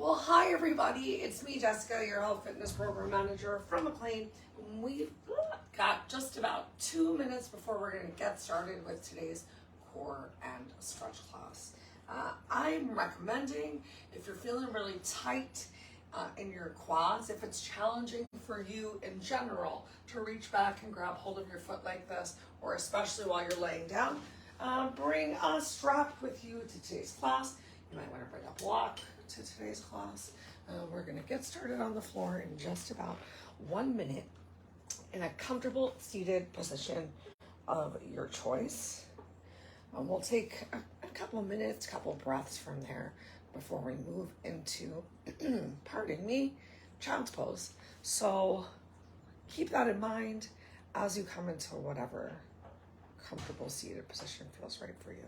Well, hi everybody, it's me Jessica, your health fitness program manager from McLean. We've got just about 2 minutes before we're going to get started with today's core and stretch class. I'm recommending, if you're feeling really tight in your quads, if it's challenging for you in general to reach back and grab hold of your foot like this, or especially while you're laying down, bring a strap with you to today's class. You might want to bring a block to today's class. We're going to get started on the floor in just about 1 minute in a comfortable seated position of your choice. We'll take a couple minutes, couple breaths from there before we move into, pardon me, child's pose. So keep that in mind as you come into whatever comfortable seated position feels right for you.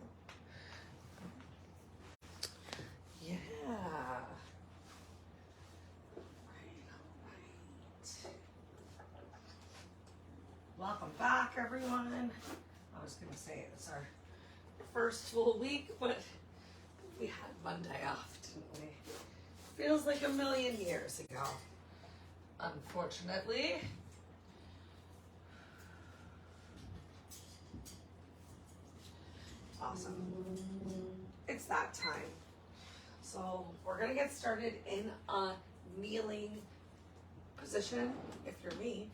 Yeah. All right. Welcome back, everyone. I was going to say it's our first full week, but we had Monday off, didn't we? Feels like a million years ago, unfortunately. Awesome. It's that time. So we're going to get started in a kneeling position, if you're me,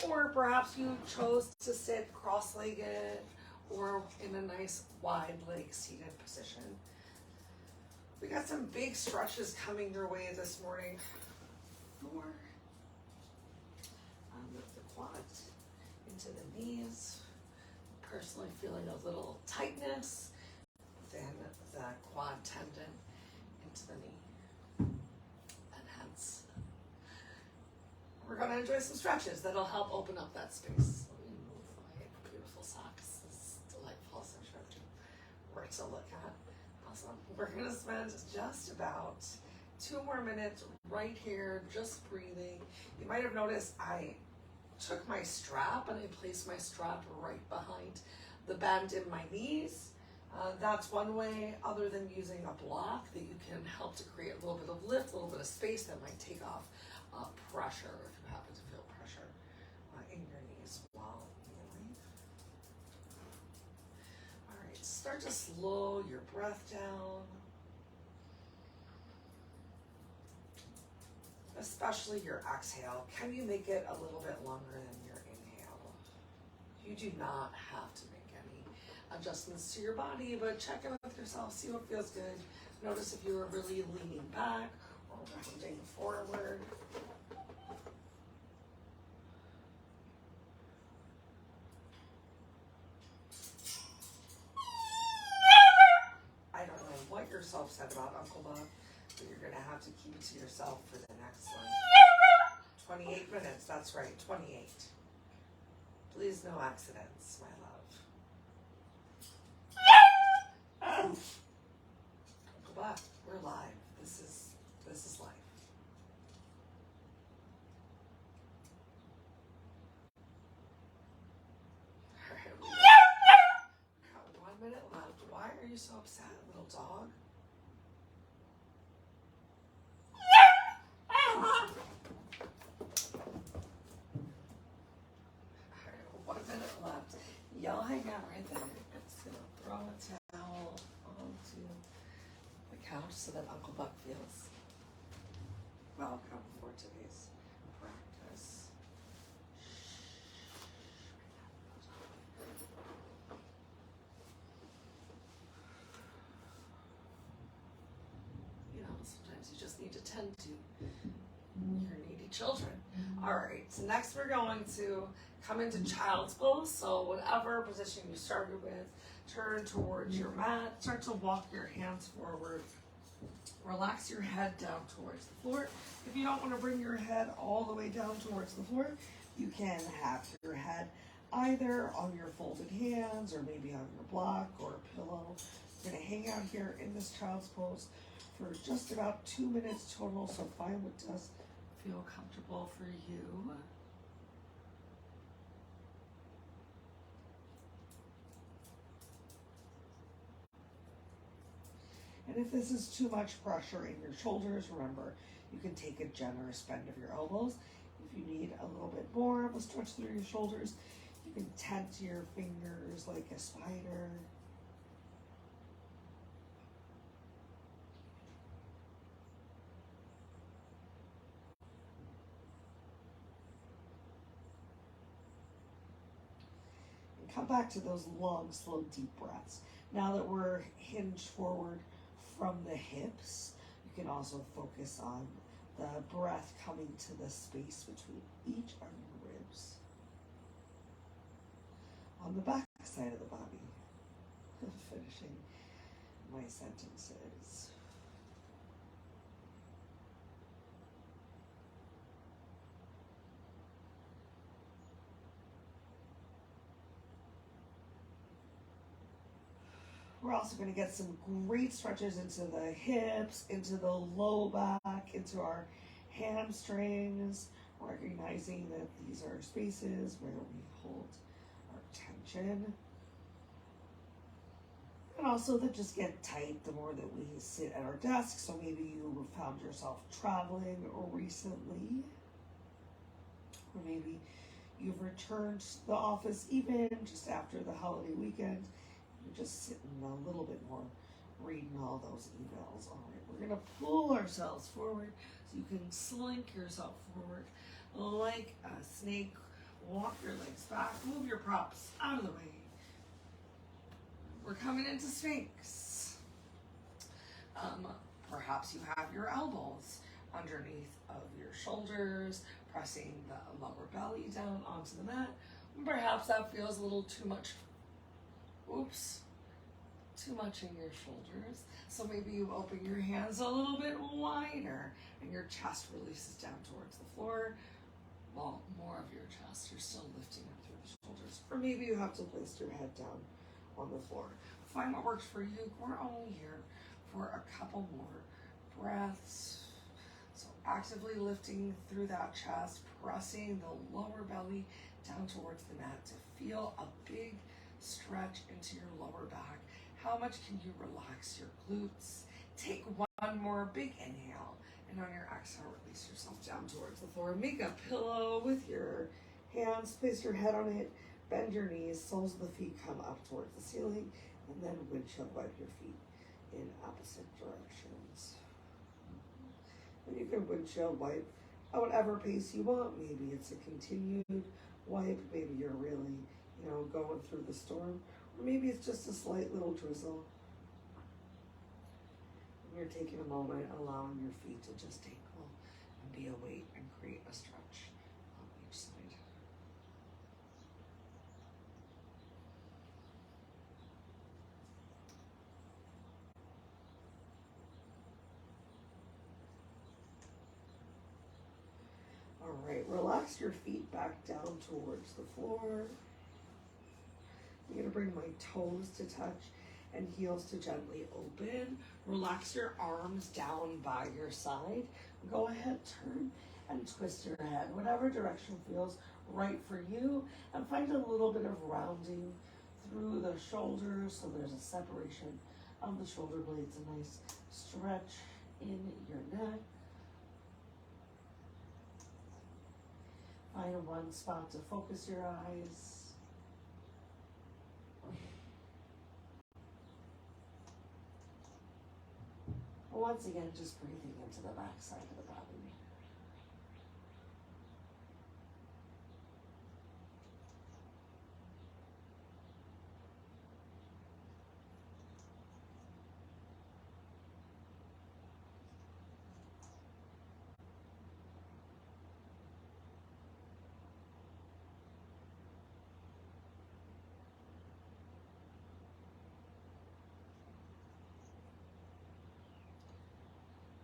or perhaps you chose to sit cross-legged or in a nice wide leg seated position. We got some big stretches coming your way this morning. Move the quads into the knees. Personally feeling a little tightness within the quad tendon into the knee. And hence, we're going to enjoy some stretches that'll help open up that space. Let me move my beautiful socks. This is delightful, so sure to look at. Awesome. We're going to spend just about 2 more minutes right here, just breathing. You might have noticed I took my strap and I placed my strap right behind the bend in my knees. That's one way, other than using a block, that you can help to create a little bit of lift, a little bit of space that might take off pressure if you happen to feel pressure in your knees while kneeling. All right, start to slow your breath down. Especially your exhale. Can you make it a little bit longer than your inhale? You do not have to make any adjustments to your body, but check in with yourself, see what feels good. Notice if you are really leaning back or rounding forward. I don't know what yourself said about Uncle Bob, but you're going to have to keep it to yourself for the next one. 28 minutes, that's right, 28. Please, no accidents, my love. Uncle Bob, we're live. This is life. All right, we got 1 minute left. Why are you so upset, little dog? Y'all hang out right there. It's going to throw a towel onto the couch so that Uncle Buck feels welcome for today's practice. You know, sometimes you just need to tend to your needy children. All right, so next we're going to come into child's pose. So whatever position you started with, turn towards your mat, start to walk your hands forward. Relax your head down towards the floor. If you don't want to bring your head all the way down towards the floor, you can have your head either on your folded hands or maybe on your block or a pillow. You're going to hang out here in this child's pose for just about 2 minutes total, so find what does feel comfortable for you. And if this is too much pressure in your shoulders, remember, you can take a generous bend of your elbows. If you need a little bit more of a stretch through your shoulders, you can tent your fingers like a spider. And come back to those long, slow, deep breaths. Now that we're hinged forward from the hips, you can also focus on the breath coming to the space between each of your ribs. On the back side of the body, finishing my sentences. We're also going to get some great stretches into the hips, into the low back, into our hamstrings, recognizing that these are spaces where we hold our tension. And also that just get tight the more that we sit at our desk. So maybe you found yourself traveling recently, or maybe you've returned to the office even just after the holiday weekend. You're just sitting a little bit more, reading all those emails. All right, we're gonna pull ourselves forward so you can slink yourself forward like a snake. Walk your legs back, move your props out of the way. We're coming into Sphinx. Perhaps you have your elbows underneath of your shoulders, pressing the lower belly down onto the mat. Perhaps that feels a little too much. Too much in your shoulders. So maybe you open your hands a little bit wider and your chest releases down towards the floor. Well, more of your chest. You're still lifting up through the shoulders. Or maybe you have to place your head down on the floor. Find what works for you. We're only here for a couple more breaths. So actively lifting through that chest, pressing the lower belly down towards the mat to feel a big stretch into your lower back. How much can you relax your glutes? Take one more big inhale, and on your exhale, release yourself down towards the floor. Make a pillow with your hands, place your head on it, bend your knees, soles of the feet come up towards the ceiling, and then windshield wipe your feet in opposite directions. And you can windshield wipe at whatever pace you want. Maybe it's a continued wipe, maybe you're really going through the storm, or maybe it's just a slight little drizzle. And you're taking a moment, allowing your feet to just dangle and be a weight and create a stretch on each side. All right, relax your feet back down towards the floor. I'm going to bring my toes to touch and heels to gently open. Relax your arms down by your side. Go ahead, turn and twist your head, whatever direction feels right for you, and find a little bit of rounding through the shoulders so there's a separation of the shoulder blades, a nice stretch in your neck. Find one spot to focus your eyes. Once again, just breathing into the back side of the body.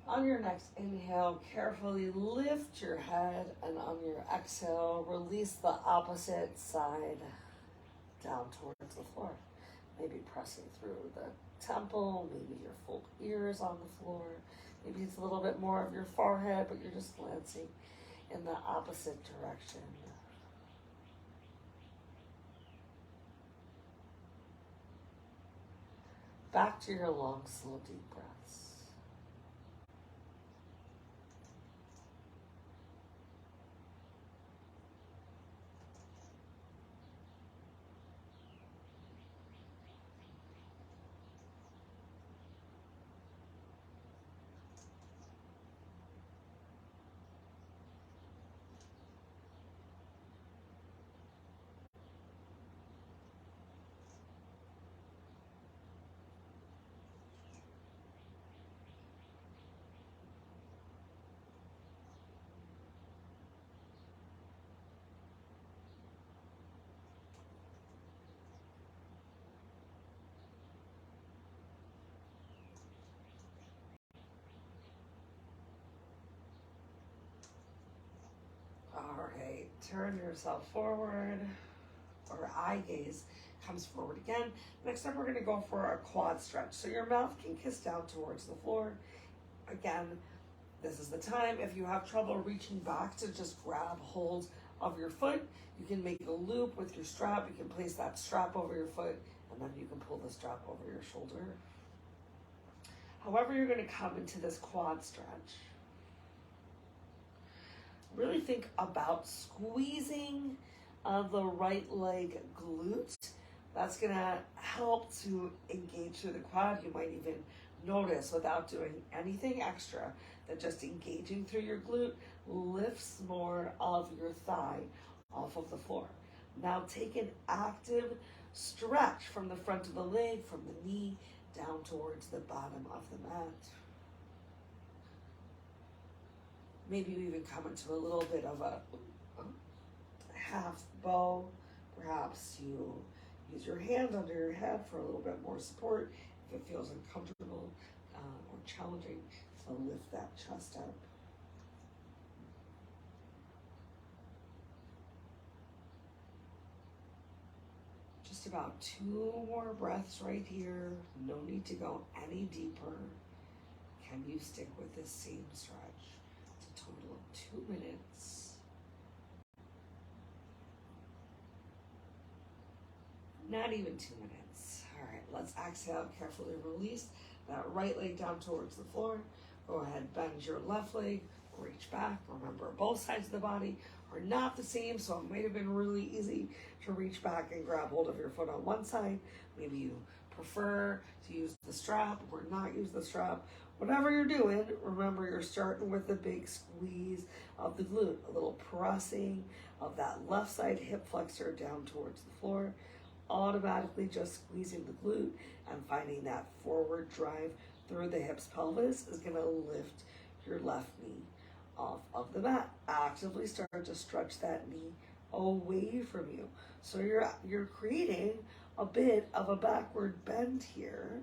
On your next inhale, carefully lift your head, and on your exhale, release the opposite side down towards the floor. Maybe pressing through the temple, maybe your full ears on the floor. Maybe it's a little bit more of your forehead, but you're just glancing in the opposite direction. Back to your long, slow, deep breaths. All right, turn yourself forward, or eye gaze comes forward again. Next up, we're gonna go for a quad stretch. So your mouth can kiss down towards the floor. Again, this is the time. If you have trouble reaching back to just grab hold of your foot, you can make a loop with your strap. You can place that strap over your foot, and then you can pull the strap over your shoulder. However, you're gonna come into this quad stretch. Really think about squeezing the right leg glute. That's gonna help to engage through the quad. You might even notice, without doing anything extra, that just engaging through your glute lifts more of your thigh off of the floor. Now take an active stretch from the front of the leg, from the knee down towards the bottom of the mat. Maybe you even come into a little bit of a half bow. Perhaps you use your hand under your head for a little bit more support if it feels uncomfortable or challenging to lift that chest up. Just about 2 more breaths right here. No need to go any deeper. Can you stick with this same stretch? It's a total of 2 minutes. Not even 2 minutes. All right, let's exhale, carefully release that right leg down towards the floor. Go ahead, bend your left leg, reach back. Remember, both sides of the body are not the same, so it might have been really easy to reach back and grab hold of your foot on one side. Maybe you prefer to use the strap or not use the strap. Whatever you're doing, remember you're starting with a big squeeze of the glute, a little pressing of that left side hip flexor down towards the floor, automatically just squeezing the glute and finding that forward drive through the hips pelvis is going to lift your left knee off of the mat. Actively start to stretch that knee away from you. So you're creating a bit of a backward bend here,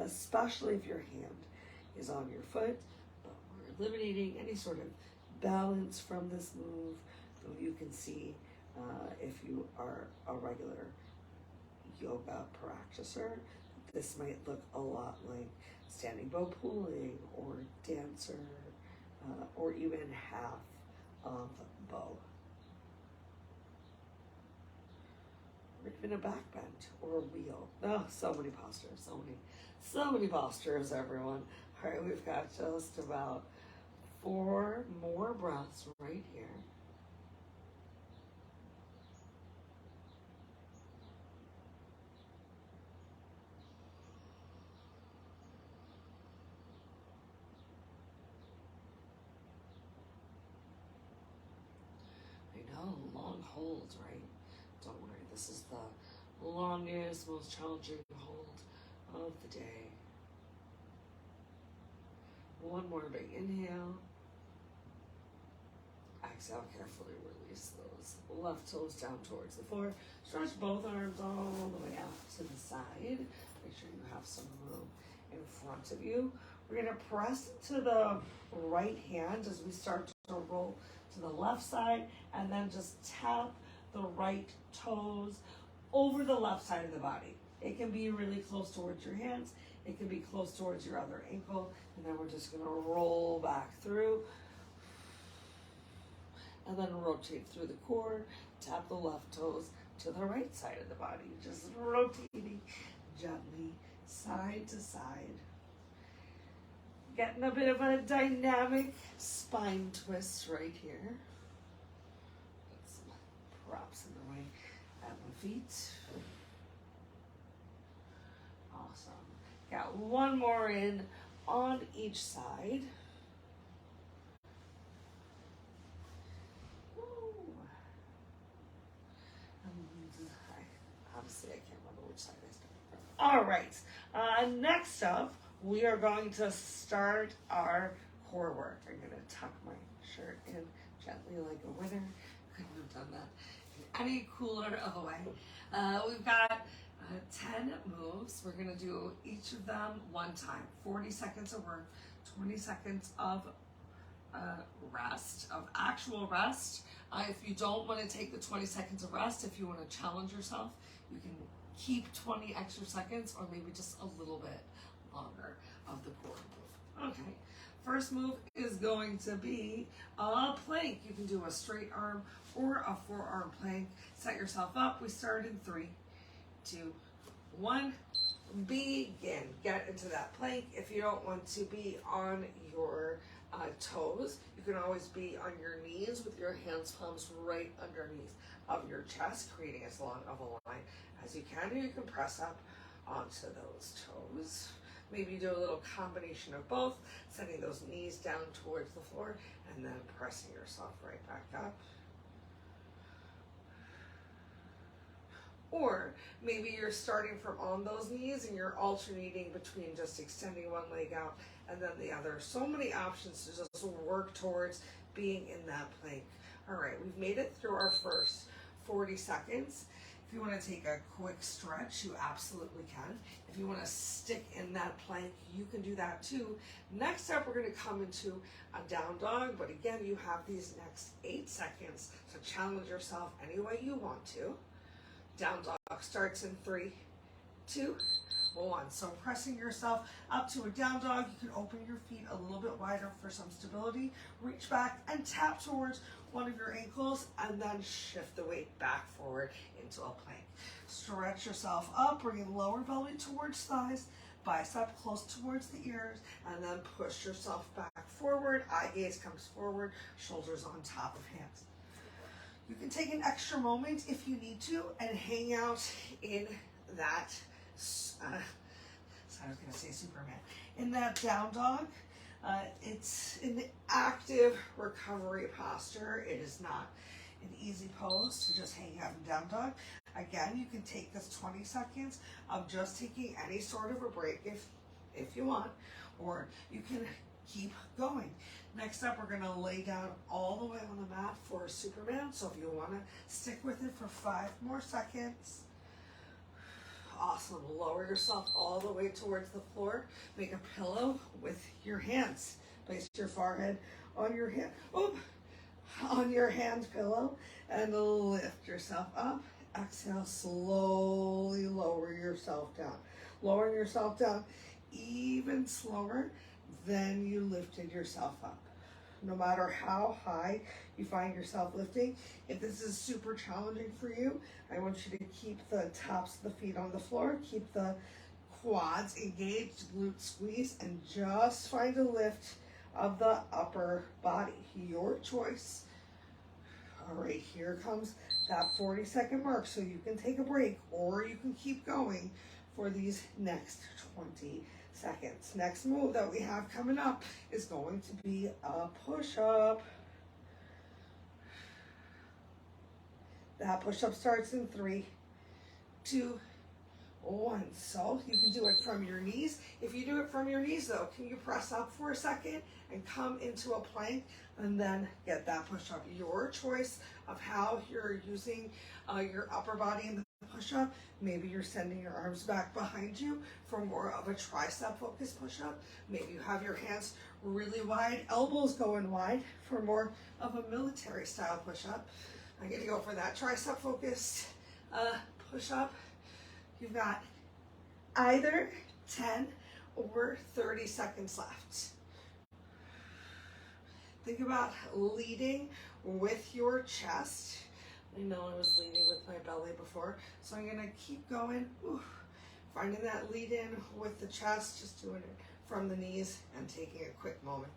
especially if your hand is on your foot. But we're eliminating any sort of balance from this move, though you can see if you are a regular yoga practicer, this might look a lot like standing bow pulling or dancer, or even half of bow. Or even a back bend or a wheel. Oh, so many postures, so many postures, everyone. All right, we've got just about 4 more breaths right here. Long holds, right? Don't worry, this is the longest, most challenging hold of the day. 1 more big inhale. Exhale, carefully release those left toes down towards the floor. Stretch both arms all the way out to the side. Make sure you have some room in front of you. We're going to press to the right hand as we start to roll to the left side, and then just tap the right toes over the left side of the body. It can be really close towards your hands. It can be close towards your other ankle. And then we're just going to roll back through. And then rotate through the core. Tap the left toes to the right side of the body. Just rotating gently side to side. Getting a bit of a dynamic spine twist right here. Put some props in the way at my feet. Awesome. Got one more in on each side. Obviously, I can't remember which side I started from. All right. Next up, we are going to start our core work. I'm going to tuck my shirt in gently like a winner. Couldn't have done that in any cooler of a way. We've got 10 moves. We're going to do each of them one time. 40 seconds of work, 20 seconds of rest, of actual rest. If you don't want to take the 20 seconds of rest, if you want to challenge yourself, you can keep 20 extra seconds or maybe just a little bit longer of the core move. Okay, first move is going to be a plank. You can do a straight arm or a forearm plank. Set yourself up. We start in 3, 2, 1. Begin. Get into that plank. If you don't want to be on your toes, you can always be on your knees with your hands, palms right underneath of your chest, creating as long of a line as you can. Or you can press up onto those toes. Maybe do a little combination of both, setting those knees down towards the floor and then pressing yourself right back up. Or maybe you're starting from on those knees and you're alternating between just extending one leg out and then the other. So many options to just work towards being in that plank. All right, we've made it through our first 40 seconds. If you want to take a quick stretch, you absolutely can. If you want to stick in that plank, you can do that too. Next up, we're going to come into a down dog, but again, you have these next 8 seconds, so challenge yourself any way you want to. Down dog starts in 3, 2, 1. So pressing yourself up to a down dog, you can open your feet a little bit wider for some stability. Reach back and tap towards one of your ankles and then shift the weight back forward into a plank. Stretch yourself up, bringing lower belly towards thighs, bicep close towards the ears, and then push yourself back forward. Eye gaze comes forward, shoulders on top of hands. You can take an extra moment if you need to and hang out in that, I was going to say Superman, in that down dog. It's an active recovery posture. It is not an easy pose to just hang out in down dog. Again, you can take this 20 seconds of just taking any sort of a break if you want, or you can keep going. Next up, we're going to lay down all the way on the mat for Superman. So if you want to stick with it for 5 more seconds. Awesome. Lower yourself all the way towards the floor. Make a pillow with your hands. Place your forehead on your hand, on your hand pillow, and lift yourself up. Exhale, slowly lower yourself down. Lowering yourself down even slower than you lifted yourself up. No matter how high you find yourself lifting, if this is super challenging for you, I want you to keep the tops of the feet on the floor, keep the quads engaged, glute squeeze, and just find a lift of the upper body. Your choice. All right, here comes that 40-second mark, so you can take a break or you can keep going for these next 20 seconds. Next move that we have coming up is going to be a push-up. That push-up starts in 3, 2, 1. So you can do it from your knees. If you do it from your knees though, can you press up for a second and come into a plank and then get that push-up? Your choice of how you're using your upper body in the push-up. Maybe you're sending your arms back behind you for more of a tricep focused push-up. Maybe you have your hands really wide, elbows going wide for more of a military style push-up. I'm going to go for that tricep focused push-up. You've got either 10 or 30 seconds left. Think about leading with your chest. I know I was leading with my belly before, so I'm going to keep going finding that lead in with the chest, just doing it from the knees and taking a quick moment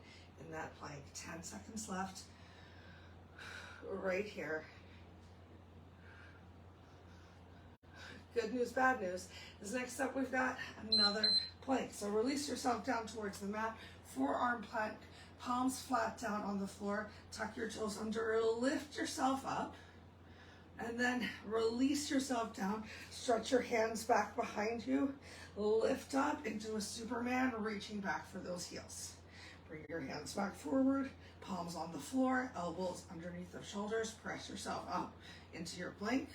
in that plank. 10 seconds left right here. Good news, bad news is next up we've got another plank. So release yourself down towards the mat, forearm plank, palms flat down on the floor, tuck your toes under, lift yourself up, and then release yourself down, stretch your hands back behind you, lift up into a Superman, reaching back for those heels. Bring your hands back forward, palms on the floor, elbows underneath the shoulders, press yourself up into your plank,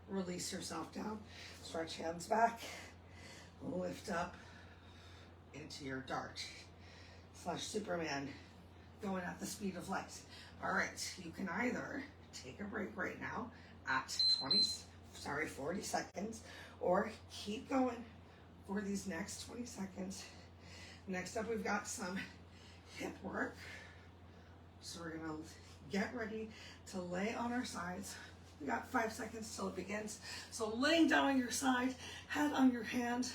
release yourself down, stretch hands back, lift up into your dart / Superman, going at the speed of light. All right, you can either take a break right now at 40 seconds, or keep going for these next 20 seconds. Next up, we've got some hip work. So we're gonna get ready to lay on our sides. We got 5 seconds till it begins. So laying down on your side, head on your hand.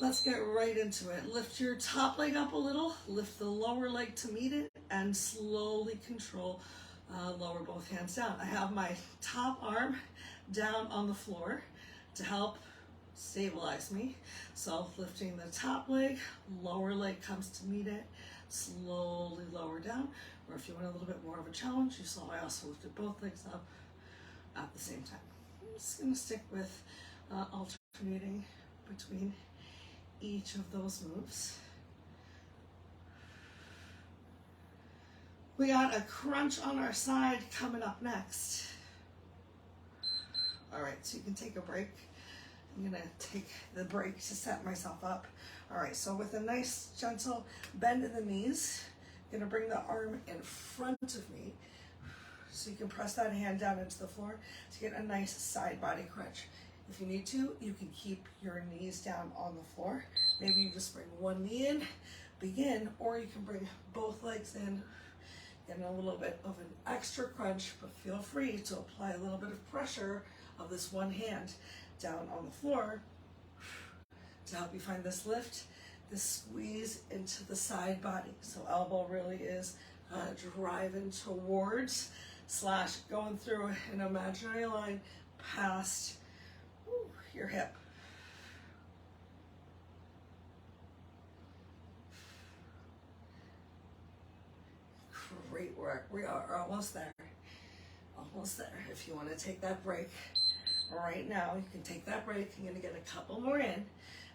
Let's get right into it. Lift your top leg up a little, lift the lower leg to meet it, and slowly control, lower both hands down. I have my top arm down on the floor to help stabilize me. So lifting the top leg, lower leg comes to meet it, slowly lower down. Or if you want a little bit more of a challenge, you saw I also lifted both legs up at the same time. I'm just gonna stick with alternating between each of those moves. We got a crunch on our side coming up next. All right, so you can take a break. I'm gonna take the break to set myself up. All right, so with a nice gentle bend in the knees, I'm gonna bring the arm in front of me so you can press that hand down into the floor to get a nice side body crunch. If you need to, you can keep your knees down on the floor. Maybe you just bring one knee in, begin, or you can bring both legs in, get a little bit of an extra crunch, but feel free to apply a little bit of pressure of this one hand down on the floor to help you find this lift, this squeeze into the side body. So elbow really is driving towards / going through an imaginary line past your hip. Great work. We are almost there. Almost there. If you want to take that break right now, you can take that break. I'm going to get a couple more in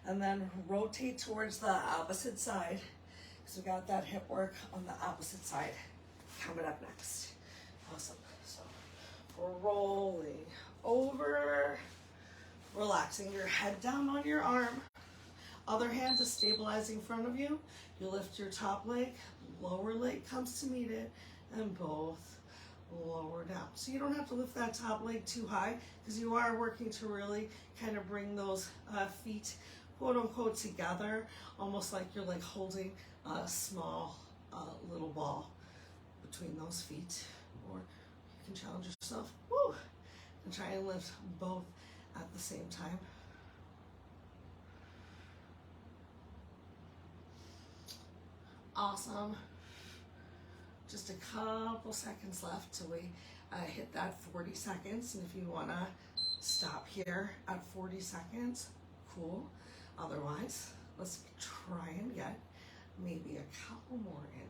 and then rotate towards the opposite side because we got that hip work on the opposite side coming up next. Awesome. So we're rolling over, relaxing your head down on your arm. Other hand is stabilizing in front of you. You lift your top leg, lower leg comes to meet it, and both lower down. So you don't have to lift that top leg too high because you are working to really kind of bring those feet quote unquote together, almost like you're like holding a small little ball between those feet. Or you can challenge yourself, and try and lift both at the same time. Awesome. Just a couple seconds left till we hit that 40 seconds. And if you want to stop here at 40 seconds, cool. Otherwise, let's try and get maybe a couple more in.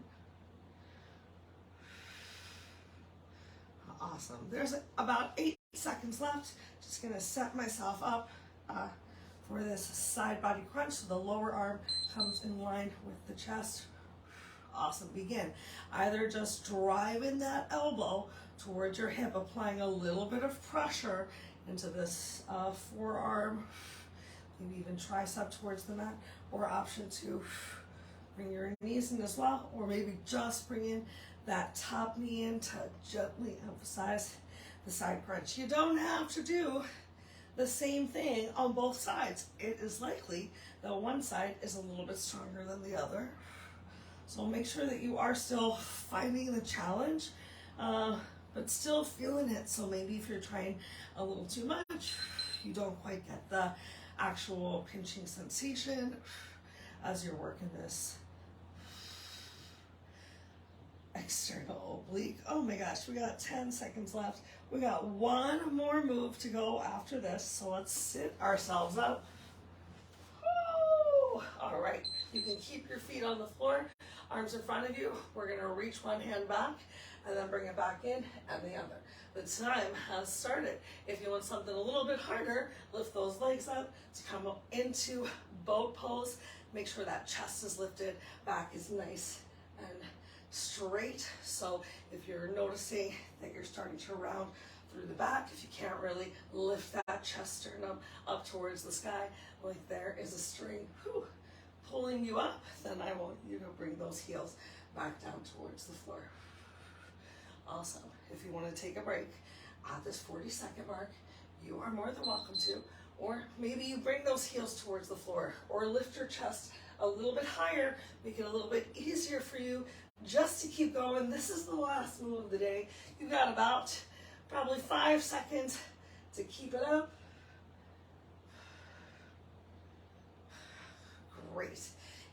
Awesome. There's about 8 seconds left. Just going to set myself up for this side body crunch. So the lower arm comes in line with the chest. Awesome. Begin. Either just driving that elbow towards your hip, applying a little bit of pressure into this forearm, maybe even tricep towards the mat, or option 2, bring your knees in as well, or maybe just bring in that top knee in to gently emphasize the side crunch. You don't have to do the same thing on both sides. It is likely that one side is a little bit stronger than the other. So make sure that you are still finding the challenge, but still feeling it. So maybe if you're trying a little too much, you don't quite get the actual pinching sensation as you're working this external oblique. Oh my gosh, we got 10 seconds left. We got one more move to go after this, so let's sit ourselves up. Woo! All right, you can keep your feet on the floor, arms in front of you. We're gonna reach one hand back and then bring it back in and the other. The time has started. If you want something a little bit harder, lift those legs up to come up into boat pose. Make sure that chest is lifted, back is nice and straight. So if you're noticing that you're starting to round through the back, if you can't really lift that chest sternum up towards the sky, like there is a string pulling you up, then I want you to bring those heels back down towards the floor. Also, if you want to take a break at this 40-second mark, you are more than welcome to. Or maybe you bring those heels towards the floor, or lift your chest a little bit higher, make it a little bit easier for you just to keep going. This is the last move of the day. You've got about probably 5 seconds to keep it up. Great.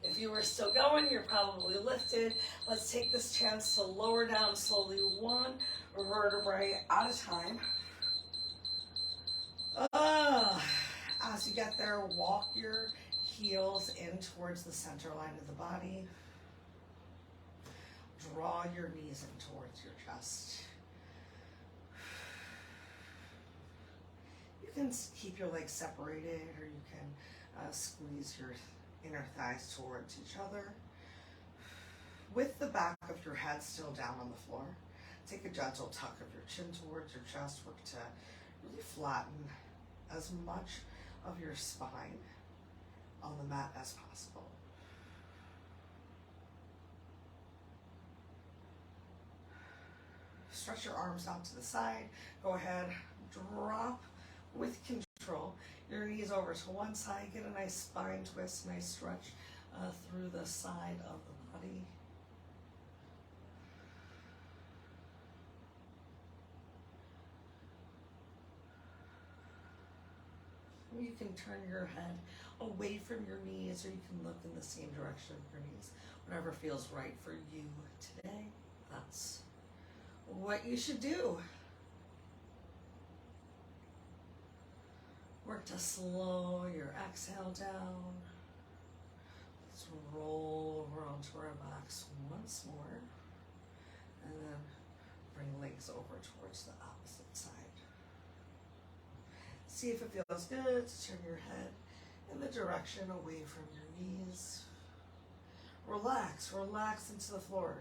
If you are still going, you're probably lifted. Let's take this chance to lower down slowly, one vertebrae at a time. As you get there, walk your heels in towards the center line of the body. Draw your knees in towards your chest. You can keep your legs separated, or you can squeeze your inner thighs towards each other. With the back of your head still down on the floor, take a gentle tuck of your chin towards your chest. Work to really flatten as much of your spine on the mat as possible. Stretch your arms out to the side. Go ahead, drop with control your knees over to one side. Get a nice spine twist, nice stretch through the side of the body. You can turn your head away from your knees, or you can look in the same direction of your knees. Whatever feels right for you today, that's what you should do. Work to slow your exhale down. Let's roll over onto our backs once more. And then bring legs over towards the opposite side. See if it feels good to turn your head in the direction away from your knees. Relax, relax into the floor.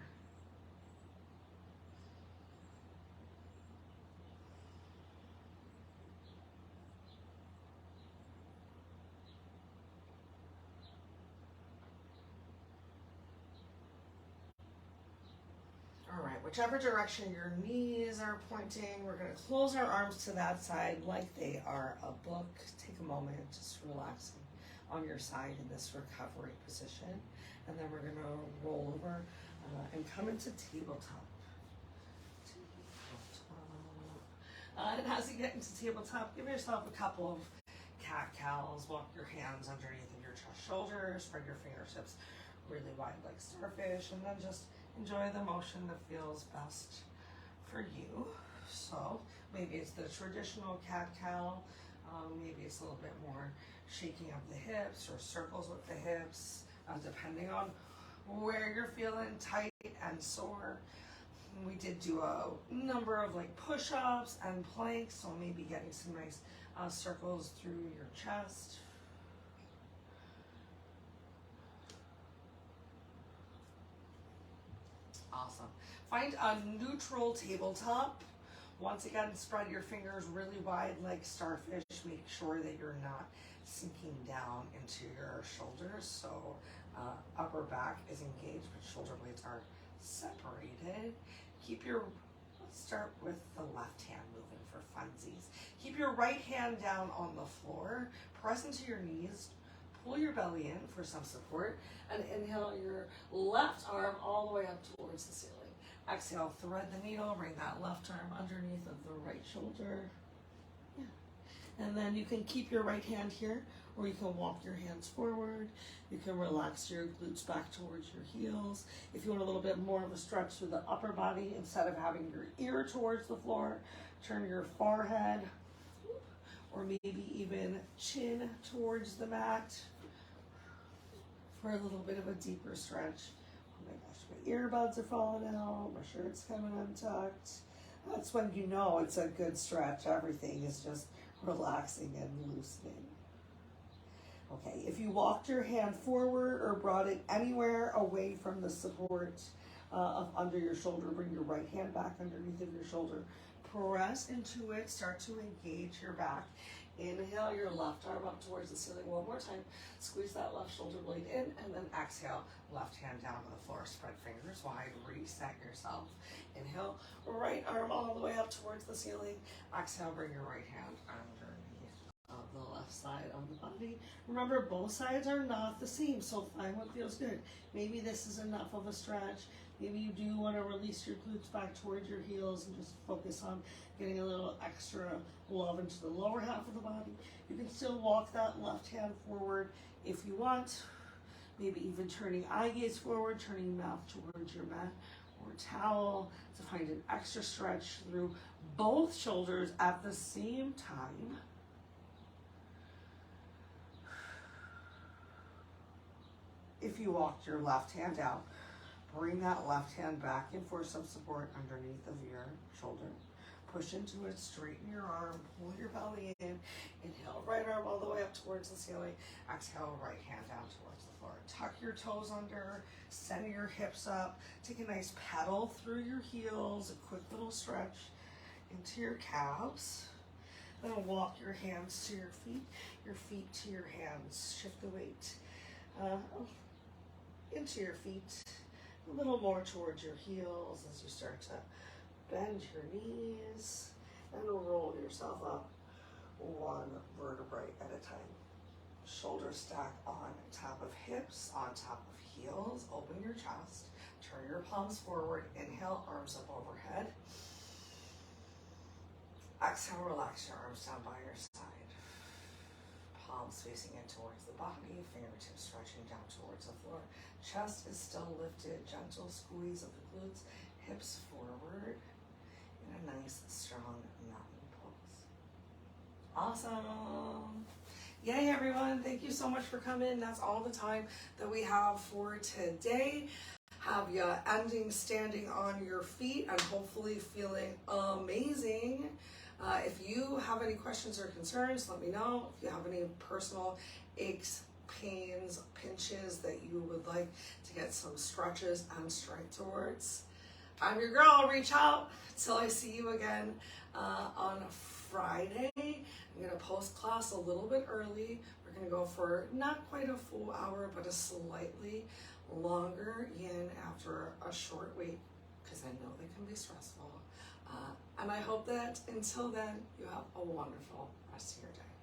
All right, whichever direction your knees are pointing, we're going to close our arms to that side like they are a book. Take a moment, just relaxing on your side in this recovery position. And then we're going to roll over and come into tabletop. And as you get into tabletop, give yourself a couple of cat-cows. Walk your hands underneath of your chest, shoulders, spread your fingertips really wide like starfish, and then just enjoy the motion that feels best for you. So maybe it's the traditional cat-cow, maybe it's a little bit more shaking of the hips or circles with the hips, depending on where you're feeling tight and sore. We did do a number of like push-ups and planks, so maybe getting some nice circles through your chest. Awesome. Find a neutral tabletop. Once again, spread your fingers really wide like starfish. Make sure that you're not sinking down into your shoulders. So upper back is engaged, but shoulder blades are separated. Let's start with the left hand moving for funsies. Keep your right hand down on the floor. Press into your knees. Pull your belly in for some support, and inhale your left arm all the way up towards the ceiling. Exhale, thread the needle, bring that left arm underneath of the right shoulder. Yeah. And then you can keep your right hand here, or you can walk your hands forward. You can relax your glutes back towards your heels. If you want a little bit more of a stretch through the upper body, instead of having your ear towards the floor, turn your forehead or maybe even chin towards the mat for a little bit of a deeper stretch. Oh my gosh, my earbuds are falling out, my shirt's coming untucked. That's when you know it's a good stretch. Everything is just relaxing and loosening. Okay, if you walked your hand forward or brought it anywhere away from the support of under your shoulder, bring your right hand back underneath of your shoulder. Press into it, start to engage your back. Inhale your left arm up towards the ceiling one more time. Squeeze that left shoulder blade in, and then exhale, left hand down to the floor. Spread fingers wide, reset yourself. Inhale, right arm all the way up towards the ceiling. Exhale, bring your right hand underneath of the left side of the body. Remember, both sides are not the same, so find what feels good. Maybe this is enough of a stretch. Maybe you do want to release your glutes back towards your heels and just focus on getting a little extra love into the lower half of the body. You can still walk that left hand forward if you want. Maybe even turning eye gaze forward, turning mouth towards your mat or towel to find an extra stretch through both shoulders at the same time. If you walked your left hand out, bring that left hand back in for some support underneath of your shoulder. Push into it, straighten your arm, pull your belly in. Inhale, right arm all the way up towards the ceiling. Exhale, right hand down towards the floor. Tuck your toes under, center your hips up. Take a nice pedal through your heels, a quick little stretch into your calves. Then walk your hands to your feet to your hands. Shift the weight into your feet. A little more towards your heels as you start to bend your knees and roll yourself up one vertebrae at a time. Shoulders stack on top of hips, on top of heels. Open your chest. Turn your palms forward. Inhale, arms up overhead. Exhale, relax your arms down by your side. Palms facing in towards the body, fingertips stretching down towards the floor. Chest is still lifted, gentle squeeze of the glutes, hips forward in a nice, strong mountain pose. Awesome. Yay, everyone. Thank you so much for coming. That's all the time that we have for today. Have you ending standing on your feet and hopefully feeling amazing. If you have any questions or concerns, let me know. If you have any personal aches, pains, pinches that you would like to get some stretches and strength towards, I'm your girl. Reach out. Till I see you again on Friday. I'm going to post class a little bit early. We're going to go for not quite a full hour, but a slightly longer yin after a short week, because I know they can be stressful. And I hope that until then, you have a wonderful rest of your day.